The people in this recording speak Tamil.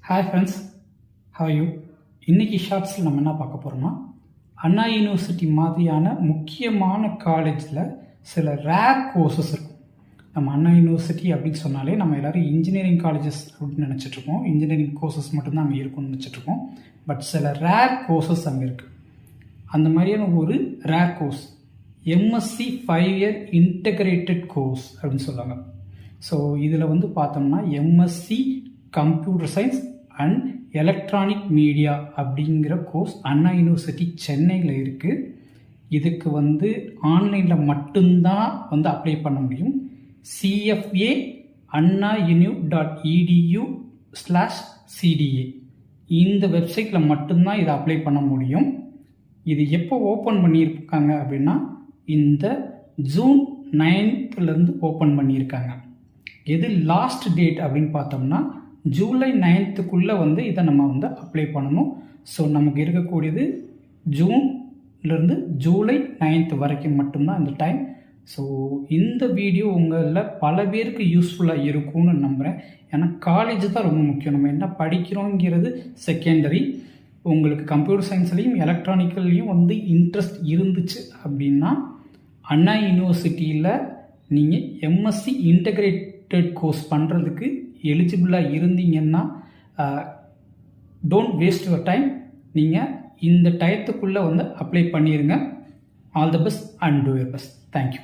Hi friends, how you? இன்றைக்கி ஷார்ட்ஸில் நம்ம என்ன பார்க்க போகிறோம்னா, அண்ணா யூனிவர்சிட்டி மாதிரியான முக்கியமான காலேஜில் சில ரேர் கோர்சஸ் இருக்கும். நம்ம அண்ணா யூனிவர்சிட்டி அப்படின்னு சொன்னாலே நம்ம எல்லோரும் இன்ஜினியரிங் காலேஜஸ் அப்படின்னு நினச்சிட்ருக்கோம். இன்ஜினியரிங் கோர்சஸ் மட்டும்தான் அங்கே இருக்கும்னு நினச்சிட்ருக்கோம். பட் சில ரேர் கோர்சஸ் அங்கே இருக்குது. அந்த மாதிரியான ஒரு rare course MSc 5 year integrated course அப்படின்னு சொல்லுவாங்க. ஸோ இதில் வந்து பார்த்தோம்னா MSc computer science and electronic media அப்படிங்கிற கோர்ஸ் அண்ணா யூனிவர்சிட்டி சென்னையில் இருக்குது. இதுக்கு வந்து ஆன்லைனில் மட்டும்தான் வந்து அப்ளை பண்ண முடியும். CFA annau.edu/CDA இந்த வெப்சைட்டில் மட்டும்தான் இதை அப்ளை பண்ண முடியும். இது எப்போ ஓப்பன் பண்ணியிருக்காங்க அப்படின்னா, இந்த ஜூன் 9th ஓப்பன் பண்ணியிருக்காங்க. எது லாஸ்ட் டேட் அப்படின்னு பார்த்தோம்னா ஜூலை 9th வந்து இதை நம்ம வந்து அப்ளை பண்ணணும். ஸோ நமக்கு இருக்கக்கூடியது ஜூன்லேருந்து ஜூலை 9th வரைக்கும் மட்டும்தான் இந்த டைம். ஸோ இந்த வீடியோ உங்களில் பல பேருக்கு யூஸ்ஃபுல்லாக இருக்கும்னு நம்புகிறேன். ஏன்னா காலேஜ் தான் ரொம்ப முக்கியம். நம்ம என்ன படிக்கிறோங்கிறது செகண்டரி. உங்களுக்கு கம்ப்யூட்டர் சயின்ஸ்லேயும் எலக்ட்ரானிக்கல்லையும் வந்து இன்ட்ரெஸ்ட் இருந்துச்சு அப்படின்னா அண்ணா யூனிவர்சிட்டியில் நீங்கள் எம்எஸ்சி இன்டகிரேட்டட் கோர்ஸ் பண்ணுறதுக்கு எலிஜிபிளாக இருந்தீங்கன்னா டோன்ட் வேஸ்ட் யுவர் டைம். நீங்கள் இந்த டயத்துக்குள்ளே வந்து அப்ளை பண்ணிடுங்க. All the best and two your best. Thank you.